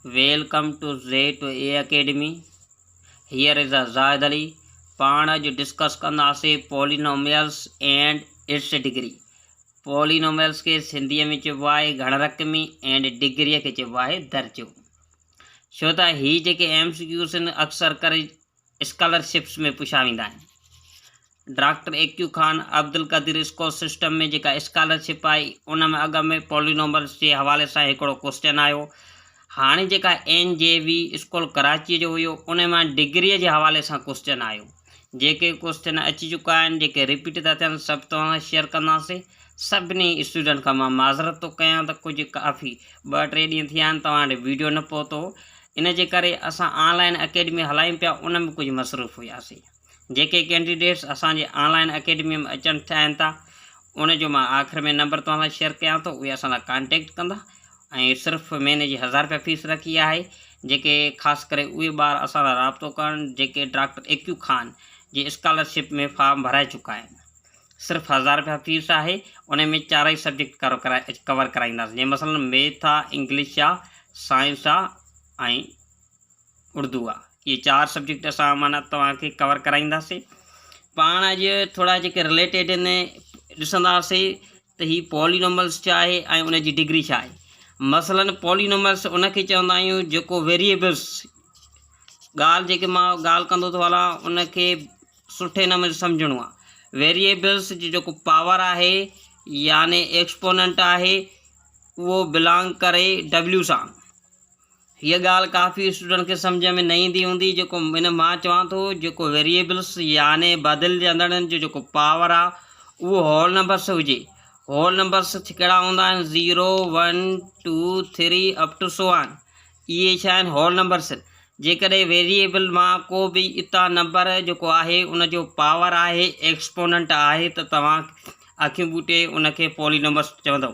Welcome to Z2A academy. Here is Zahid Ali. पाण अॼु discuss कंदासीं polynomials and its degree. Polynomials के सिंधीअ में चइबो आहे घण रक़मी एंड डिग्रीअ खे चइबो आहे दर्जो। छो त ही जेके MCQs आहिनि अक्सर करे स्कॉलरशिप्स में पुछा वेंदा आहिनि। डॉक्टर एक्यू खान अब्दुल कदीर स्कॉलर सिस्टम में जेका स्कॉलरशिप आई उन में अॻ में पॉलिनोमियल्स जे हवाले सां हिकिड़ो क्वेश्चन आयो। हाणे जेका NJV स्कूल कराची जो हुयो उन मां डिग्रीअ जे हवाले सां क्वेश्चन आयो। जेके क्वेश्चन अची चुका आहिनि जेके रिपीट था थियनि सभु तव्हां शेयर कंदासीं। सभिनी स्टूडेंट खां मां माज़रत थो कयां त कुझु काफ़ी 2-3 ॾींहं थिया आहिनि तव्हां वटि वीडियो न पहुतो, इन जे करे असां ऑनलाइन अकेडमी हलायूं पिया, उन में कुझु मसरूफ़ हुयासीं। जेके कैंडिडेट्स असांजे ऑनलाइन अकेडमी में अचणु चाहिनि था उन जो मां आख़िर में नंबर तव्हां सां शेयर कयां थो, उहे असां सां कॉन्टेक्ट कंदा। ऐं सिर्फ़ु महीने जी 1000 रुपया फीस रखी आहे। जेके ख़ासि करे उहे ॿार असां सां राब्तो कनि जेके डॉक्टर एक्यू खान जी स्कॉलरशिप में फॉर्म भराए चुका आहिनि। सिर्फ़ु 1000 रुपया फीस आहे। उन में 4 सब्जेक्ट कवर कराईंदासीं, जीअं मसलन मैथ आहे, इंग्लिश आहे, साइंस आहे ऐं उर्दू आहे। इहे 4 सब्जेक्ट असां माना तव्हांखे कवर कराईंदासीं। पाण अॼु थोरा जेके रिलेटेड आहिनि ॾिसंदासीं त ही पॉलिनोमियल्स छा आहे ऐं उनजी डिग्री छा आहे। मसलन पॉलिनोमियल्स उनखे चवंदा आहियूं जेको वेरिएबल्स, ॻाल्हि जेके मां ॻाल्हि कंदो थो हलां उनखे सुठे नमूने सम्झणो आहे। वेरिएबल्स जो जेको पावर आहे यानी एक्सपोनेंट आहे उहो बिलोंग करे W सां। हीअ ॻाल्हि काफ़ी स्टूडेंट खे सम्झ में न ईंदी हूंदी। जेको हिन मां चवां थो जेको वेरिएबल्स यानी बदिलजंदड़नि जो जेको पावर आहे उहो होल नंबर्स हुजे। होल नंबर्स कहिड़ा हूंदा आहिनि 0 1 2 3 अप टू सो ऑन। इहे छा आहिनि होल नंबर्स। जेकॾहिं वेरिएबल मां को बि इता नंबर जेको आहे उनजो पावर आहे एक्सपोनेंट आहे त तव्हां अखियूं ॿूटे उनखे पॉलिनोमियल्स चवंदव।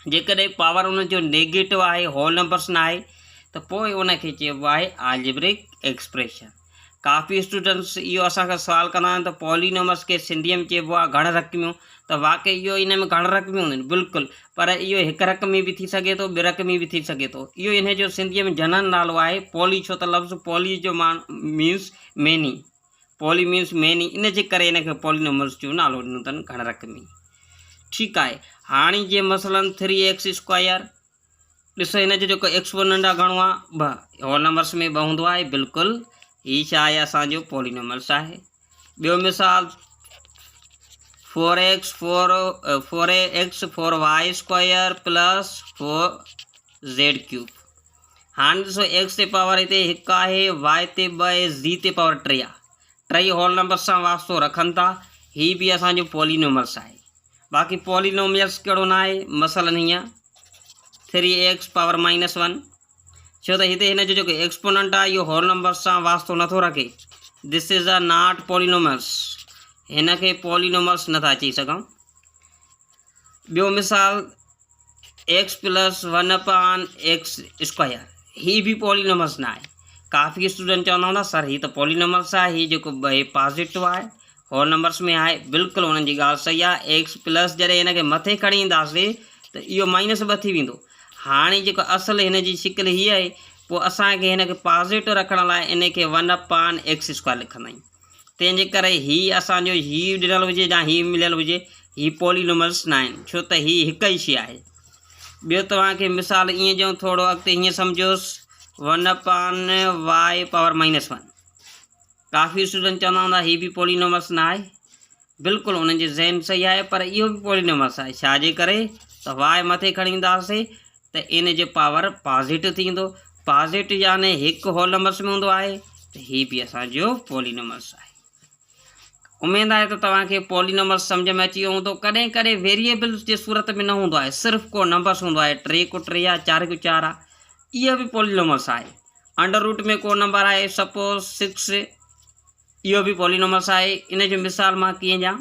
जेकॾहिं पावर उनजो नेगेटिव आहे, होल नंबर्स न आहे, त पोइ उनखे चइबो आहे अलजेब्रिक एक्सप्रेशन। काफ़ी स्टूडेंट्स इहो असांखां सवाल कंदा आहिनि त पॉलिनोमियल्स खे सिंधीअ में चइबो आहे घण रक़मियूं। त वाक़ई इहो इन में घण रक़मियूं हूंदियूं आहिनि बिल्कुलु, पर इहो हिकु रक़मी बि थी सघे थो, 2 रक़मी बि थी सघे थो। इहो इन जो सिंधीअ में जनरल नालो आहे पॉली। छो त लफ़्ज़ पॉली जो means many, poly means many, इन जे करे इनखे पॉलिनोमियल्स जो नालो ॾिनो अथनि घण रक़मी। ठीकु आहे। हाणे जीअं मसलन 3x², ॾिसो हिन जो जेको एक्सपोनेंट आहे घणो आहे 2। होल नंबर्स में 2 हूंदो आहे बिल्कुलु। हीअ छा आहे असांजो पॉलिनोमियल्स आहे। ॿियो मिसाल 4x 4y² प्लस 4z³। हाणे ॾिसो x ते पावर हिते 1 आहे, y ते 2 आहे, z ते पावर 3 आहे। 3 होल नंबर्स सां वास्तो रखनि था। हीअ बि असांजो पॉलिनोमियल्स आहे। बाक़ी पॉलिनोमियल्स कहिड़ो न आहे, मसलन हीअं 3x पावर -1। छो त हिते हिन जो जेको एक्सपोनेंट आहे इहो होल नंबर्स सां वास्तो नथो रखे। This is a not polynomials. हिन खे पॉलिनोमियल्स नथा चई सघूं। ॿियो मिसाल x + 1/x²। ही बि पॉलिनोमियल्स न आहे। काफ़ी स्टूडेंट चवंदा हूंदा सर ही त पॉलिनोमियल्स आहे, ही जेको पॉजिटिव आहे होल नंबर्स में आहे। बिल्कुलु उन्हनि जी ॻाल्हि सही आहे। x प्लस जॾहिं हिन खे मथे खणी ईंदासीं त इहो -2 थी वेंदो। हाणे जेको असुलु हिन जी शिकिल हीअ आहे, पोइ असांखे हिन खे पॉज़िटिव रखण लाइ इन खे 1/x² लिखंदा आहियूं। तंहिंजे करे हीअ असांजो हीअ ॾिनल हुजे या हीअ मिलियल हुजे, हीअ पॉलिनोमियल्स न आहिनि, छो त हीअ हिकु ई शइ आहे। ॿियो तव्हांखे मिसाल ईअं ॾियूं, थोरो अॻिते हीअं सम्झोसि 1/y⁻1। काफ़ी स्टूडेंट चवंदा हूंदा हीअ बि पॉलिनोमियल्स न आहे। बिल्कुलु उन्हनि जे ज़हन सही आहे, पर इहो बि पॉलिनोमियल्स आहे। छाजे करे त y मथे खणी ईंदासीं त इन जो पावर पॉज़िटिव थींदो। पॉज़िटिव यानी 1 होल नंबर्स में हूंदो आहे, त हीअ बि असांजो पॉलिनोमियल्स आहे। उमेदु आहे त तव्हांखे पॉलिनोमियल्स सम्झ में अची वियो हूंदो। कॾहिं कॾहिं वेरिएबल्स जे सूरत में न हूंदो आहे, सिर्फ़ु को नंबर्स हूंदो आहे। 3 को 3 आहे, 4 को 4 आहे। इहो बि पॉलिनोमियल्स आहे। अंडर रूट में को नंबर आहे सपोज़ 6, इहो बि पॉलिनोमियल्स आहे। इन जो मिसाल मां कीअं ॾियां,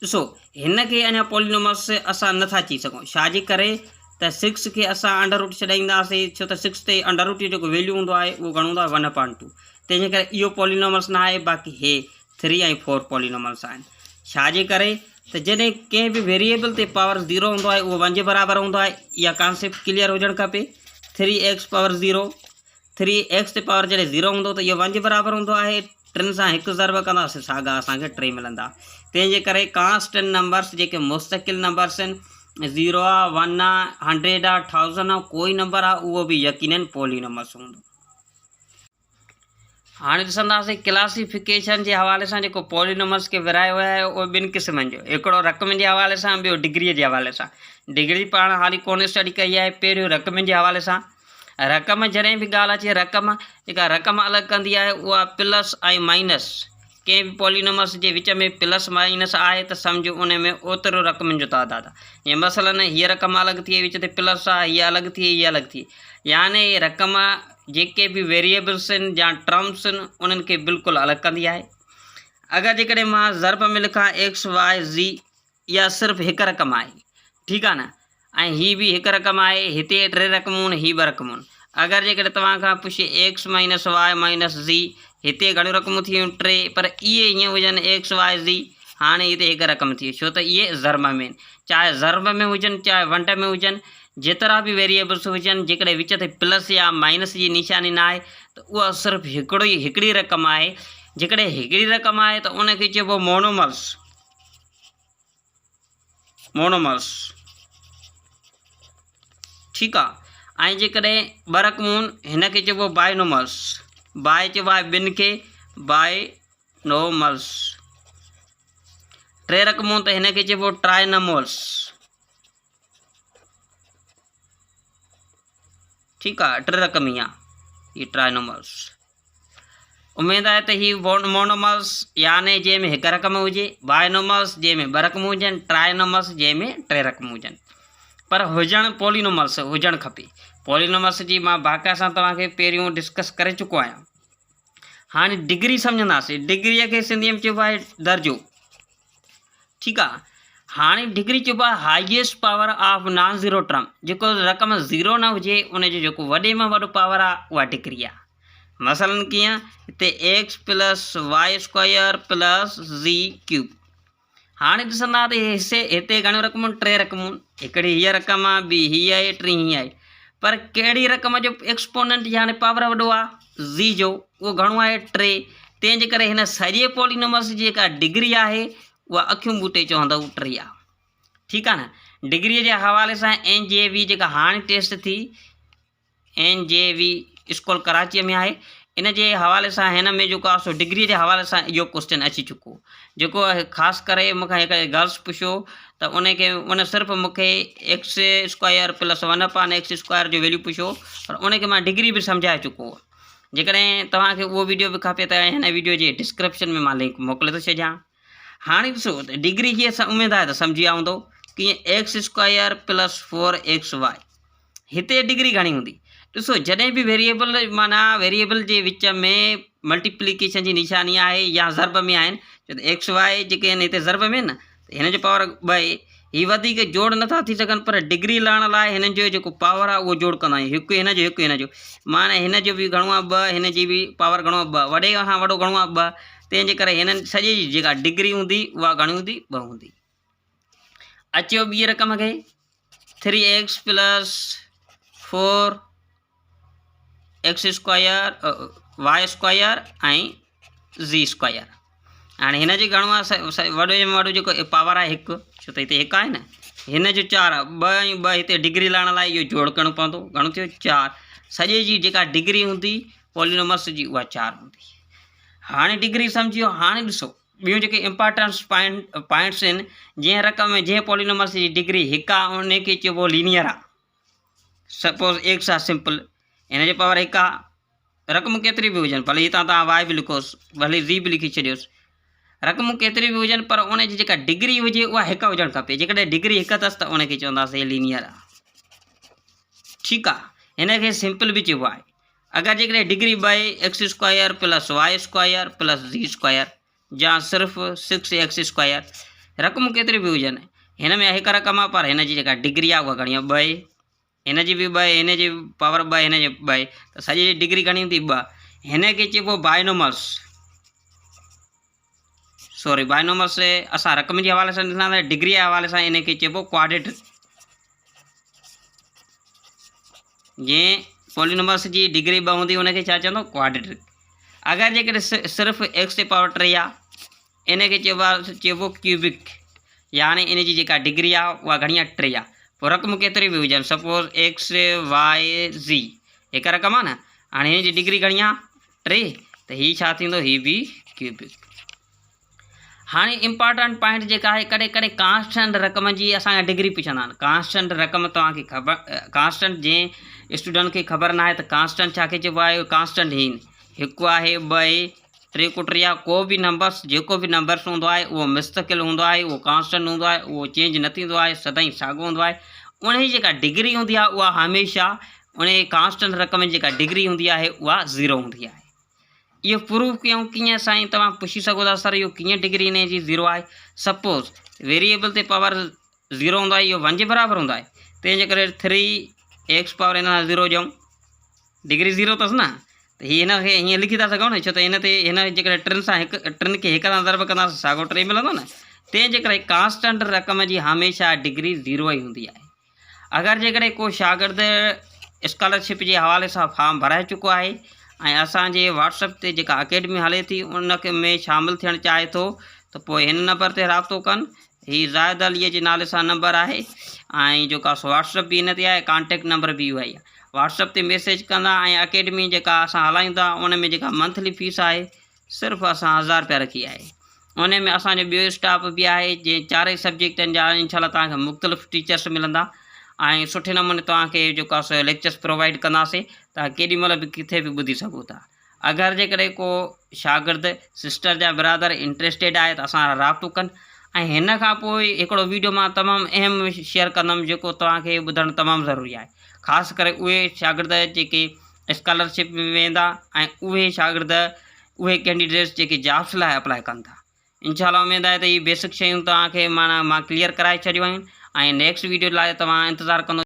ॾिसो हिन खे अञा पॉलिनोमियल्स असां नथा चई सघूं। छाजे करे त 6 खे असां अंडर रूट छॾाईंदासीं, छो त 6 ते अंडर रूट जो जेको वैल्यू हूंदो आहे उहो घणो हूंदो आहे 1/2। तंहिंजे करे इहो पॉलिनोमियल्स न आहे। बाक़ी हे 3 ऐं 4 पॉलिनोमियल्स आहिनि। छाजे करे त जॾहिं कंहिं बि वेरिएबल ते पावर 0 हूंदो आहे उहो 1 जे बराबरि हूंदो आहे। इहा कॉन्सेप्ट क्लियर हुजणु खपे। 3x पावर 0, 3x ते पावर जॾहिं 0 हूंदो त इहो 1 जे बराबरि हूंदो आहे। 3 सां 1 ज़र्ब कंदासीं, साॻा असांखे 3 मिलंदा। तंहिंजे करे कांस्टेंट नंबर्स जेके मुस्तक़िल नंबर्स आहिनि, 0 आहे, 1 आहे, 100 आहे, 1000 आहे, कोई नंबर आहे, उहो बि यकीनन पॉलीनोमस हूंदो। हाणे ॾिसंदासीं क्लासिफिकेशन जे हवाले सां जेको पॉलीनोमस खे विरायो वियो आहे उहो ॿिनि क़िस्मनि जो, हिकिड़ो रक़म जे हवाले सां, ॿियो डिग्रीअ जे हवाले सां। डिग्री पाण हाली कोन स्टडी कई आहे, पहिरियों रक़म जे हवाले सां। रक़म जॾहिं बि ॻाल्हि अचे, रक़म जेका रक़म अलॻि कंदी आहे उहा प्लस ऐं माइनस, कंहिं बि पॉलीनोमस जे विच में प्लस माइनस आहे त सम्झो उन में ओतिरो रक़मनि जो तइदादु आहे। जीअं मसलन हीअ रक़म अलॻि थी, विच ते प्लस आहे, हीअ अलॻि थी, हीअ अलॻि थी, यानी रक़म जेके बि वेरिएबल्स आहिनि या टर्म्स आहिनि उन्हनि खे बिल्कुलु अलॻि कंदी आहे। अगरि जेकॾहिं मां ज़र्ब में लिखां एक्स वाई ज़ी, इहा सिर्फ़ु हिकु रक़म आहे, ठीकु आहे न, ऐं हीअ बि हिकु रक़म आहे, हिते 3 रक़मूं आहिनि, हीअ 2 रक़मूं आहिनि। अगरि जेकॾहिं तव्हां खां पुछे X minus Y minus Z, हिते घणियूं रक़मूं थी वियूं 3, पर इहे हीअं हुजनि एक्स वाई ज़ी, हाणे हिते हिकु रक़म थी, छो त इहे ज़र्ब में आहिनि। चाहे ज़र्ब में हुजनि चाहे वंड में हुजनि, जेतिरा बि वेरिएबल्स हुजनि, जेकॾहिं विच ते प्लस या माइनस जी निशानी न आहे त उहा सिर्फ़ु हिकिड़ी रक़म आहे। जेकॾहिं हिकिड़ी रक़म आहे त उनखे चइबो मोनोमल्स, ठीकु आहे। ऐं जेकॾहिं 2 रक़मूं हिनखे चइबो बाइनोमल्स, बाए चइबो आहे ॿिनि खे बाइनोमल्स। 3 रक़मूं त हिनखे चइबो ट्राइनोमल्स, ठीकु आहे। 3 रक़म ई आहे, हीअ ट्राइनोमल्स। उमेदु आहे त हीअ मोनोमल्स यानी जंहिंमें 1 रक़म हुजे, बाइनोमल्स जंहिंमें 2 रक़मूं हुजनि, ट्राइनोमल्स जंहिंमें 3 रक़मूं हुजनि, पर हुजणु पॉलीनोमल्स हुजणु खपे। पॉलीनोमल्स जी मां बाक़ाइदा सां तव्हांखे पहिरियों डिस्कस करे चुको आहियां। हाणे डिग्री सम्झंदासीं। डिग्रीअ खे सिंधीअ में चइबो आहे दर्जो, ठीकु आहे। हाणे डिग्री चइबो आहे highest power of non zero term, जेको रक़म 0 न हुजे उनजो जेको वॾे में वॾो पावर आहे उहा डिग्री आहे। मसलन कीअं, हिते X plus Y square plus Z cube. हाणे ॾिसंदा त हिते घणियूं रक़मूं, 3 रक़मूं, हिकिड़ी हीअ रक़म आहे, ॿी हीअ आहे, टी हीअ आहे, पर कहिड़ी रक़म जो एक्सपोनेंट यानी पावर वॾो आहे, ज़ी जो, उहो घणो आहे 3। तंहिंजे करे हिन सॼे पॉलीनोमस जी जेका डिग्री आहे उहा अखियूं बूटे चवंदव 3 आहे, ठीकु आहे न। डिग्रीअ जे हवाले सां NJV जेका हाणे टेस्ट थी, NJV स्कूल कराचीअ में आहे, इन जे हवाले सां हिन में जेको आहे सो डिग्रीअ जे हवाले सां इहो क्वेश्चन अची चुको, जेको ख़ासि करे मूंखां हिकु गर्ल्स पुछियो त उन सिर्फ़ु मूंखे एक्स स्क्वायर प्लस 1/x² जो वैल्यू पुछियो, पर उनखे मां डिग्री बि सम्झाए चुको। जेकॾहिं तव्हांखे उहो वीडियो बि खपे त हिन वीडियो जे डिस्क्रिप्शन में मां लिंक मोकिले थो छॾियां। हाणे ॾिसो डिग्री हीअ उमेदु आहे त सम्झी विया हूंदो कि x² प्लस 4xy, हिते डिग्री घणी हूंदी। ॾिसो जॾहिं बि वेरिएबल जे विच में मल्टीप्लिकेशन जी निशानी आहे या ज़र्ब में आहिनि, छो त एक्स वाई जेके आहिनि हिते ज़र्ब में न, त हिन जो पावर 2 आहे। हीअ वधीक जोड़ नथा थी सघनि, पर डिग्री लहण लाइ हिननि जो जेको पावर आहे उहो जोड़ कंदा आहियूं, हिकु हिन जो हिकु हिन जो, माना हिन जो बि घणो आहे 2, हिन जी बि पावर घणो आहे 2, वॾे खां वॾो घणो आहे 2। तंहिंजे करे हिननि सॼे जी जेका डिग्री हूंदी उहा घणी हूंदी, 2 हूंदी। अचो ॿी रक़म खे 3x प्लस 4x² y² ऐं z²। हाणे हिन जो घणो आहे, वॾे में वॾो जेको पावर आहे 1, छो त हिते 1 आहे न, हिन जो 4 आहे, 2 ऐं 2 हिते डिग्री लहण लाइ इहो जोड़ करिणो पवंदो, घणो थियो 4। सॼे जी जेका डिग्री हूंदी पॉलीनोमस जी उहा 4 हूंदी। हाणे डिग्री सम्झियो। हाणे ॾिसो ॿियूं जेके इम्पॉर्टेंस पॉइंट्स आहिनि, जंहिं रक़म में जंहिं पॉलीनोमस जी डिग्री 1 आहे उनखे चइबो लीनियर आहे। सपोज़ एक्स आहे सिंपल, हिन जो पावर 1 आहे, रक़म केतिरी बि हुजनि, भले हितां तव्हां वाई बि लिखोसि, भले ज़ी बि लिखी छॾियोसि, रक़मूं केतिरी बि हुजनि, पर उनजी जेका डिग्री हुजे उहा 1 हुजणु खपे। जेकॾहिं डिग्री 1 अथसि त उनखे चवंदासीं लीनियर आहे, ठीकु आहे। हिनखे सिंपल बि चइबो आहे। अगरि जेकॾहिं डिग्री 2 आहे, x² plus y² plus z² या सिर्फ़ु 6x², रक़मूं केतिरी बि हुजनि, हिन में 1 रक़म आहे, पर हिन जी जेका डिग्री आहे उहा घणी आहे 2 आहे, हिन जी बि 2 आहे, हिन जी पावर 2, हिन जी 2 आहे, त सॼी जी डिग्री घणी हूंदी 2। हिनखे चइबो बाइनोमल्स, सॉरी बाइनोमल्स असां रक़म जे हवाले सां ॾिसंदासीं, डिग्री जे हवाले सां इनखे चइबो क्वाड्रेटिक। जीअं पॉलीनोमस जी डिग्री 2 हूंदी उनखे छा चवंदो क्वाड्रेटिक। अगरि जेकॾहिं सिर्फ़ु x पावर 3 आहे इन खे चइबो क्यूबिक, यानी इन जी जेका डिग्री आहे उहा घणी आहे 3 आहे। पोइ रक़म केतिरी बि हुजनि, सपोज़ x y z हिकु रक़म आहे न, हाणे हिन जी डिग्री घणी आहे 3, त हीअ छा थींदो, हीअ बि क्यूबिक। हाणे इम्पॉर्टेंट पॉइंट जेका आहे, कॾहिं कॾहिं कांस्टेंट रक़म जी असांखे डिग्री पुछंदा आहिनि। कांस्टेंट रक़म तव्हांखे ख़बर, कांस्टेंट जंहिं स्टूडेंट खे ख़बर न आहे त कांस्टेंट छा खे चइबो आहे, कांस्टेंट ही हिकु आहे, ॿ आहे, 3 को 3 आहे, को बि नंबर्स, जेको बि नंबर्स हूंदो आहे उहो मुस्तक़िल हूंदो आहे, उहो कांस्टेंट हूंदो आहे, उहो चेंज न थींदो आहे, सदाईं साॻियो हूंदो आहे। उन जी जेका डिग्री हूंदी आहे उहा हमेशह उन कांस्टेंट रक़म जी जेका डिग्री हूंदी आहे उहा 0 हूंदी आहे। इहो प्रूव कयूं कीअं साईं, तव्हां पुछी सघो था सर इहो कीअं डिग्री इन जी 0 आहे। सपोज़ वेरिएबल ते पावर 0 हूंदो आहे, इहो 1 जे बराबरि हूंदो आहे, तंहिंजे करे 3x पावर इन 0 ॾियूं, डिग्री 0 अथसि न, त हीअ हिन खे हीअं लिखी था सघूं न, छो त हिन ते हिन जेकॾहिं 3 सां टिनि खे हिक सां ज़र्ब कंदासीं साॻियो 3 मिलंदो न, तंहिंजे करे कांस्टेंट रक़म जी हमेशह डिग्री 0 ई हूंदी आहे। अगरि जेकॾहिं को शागिर्दु स्कॉलरशिप जे हवाले सां फॉर्म भराए चुको आहे ऐं असांजे व्हाट्सएप ते जेका अकेडमी हले थी उन में शामिलु थियणु चाहे थो, त पोइ हिन नंबर ते राब्तो कनि। हीअ ज़ाहिद अलीअ जे नाले सां नंबर आहे ऐं जेका व्हाट्सएप बि हिन ते आहे, कॉन्टेक्ट नंबर बि इहो ई आहे। व्हाट्सएप ते मैसेज कंदा ऐं अकेडमी जेका असां हलायूं था उन में जेका मंथली फीस आहे सिर्फ़ु असां 1000 रुपया रखी आहे। उन में असांजो ॿियो स्टाफ बि आहे जंहिं 4 सब्जेक्टनि जा इंशाल्लाह तव्हांखे मुख़्तलिफ़ टीचर्स मिलंदा ऐं सुठे नमूने तव्हांखे जेका लेक्चर्स प्रोवाइड कंदासीं, तव्हां केॾीमहिल बि किथे बि ॿुधी सघो था। अगरि जेकॾहिं को शागिर्दु सिस्टर जा बिरादर इंट्रस्टेड आहे त असां राब्तो कनि। ऐं हिन खां पोइ हिकिड़ो वीडियो मां तमामु अहम शेयर कंदुमि जेको तव्हांखे ॿुधणु तमामु ज़रूरी आहे, ख़ासि करे उहे शागिर्द जेके स्कॉलरशिप में वेंदा ऐं उहे शागिर्द उहे कैंडिडेट्स जेके जॉब्स लाइ अप्लाई कनि था। इंशाल्लाह उमेद आहे त इहे बेसिक शयूं तव्हांखे मां क्लियर कराए छॾियूं आहिनि ऐं नेक्स्ट वीडियो लाइ तव्हां इंतज़ारु कंदो।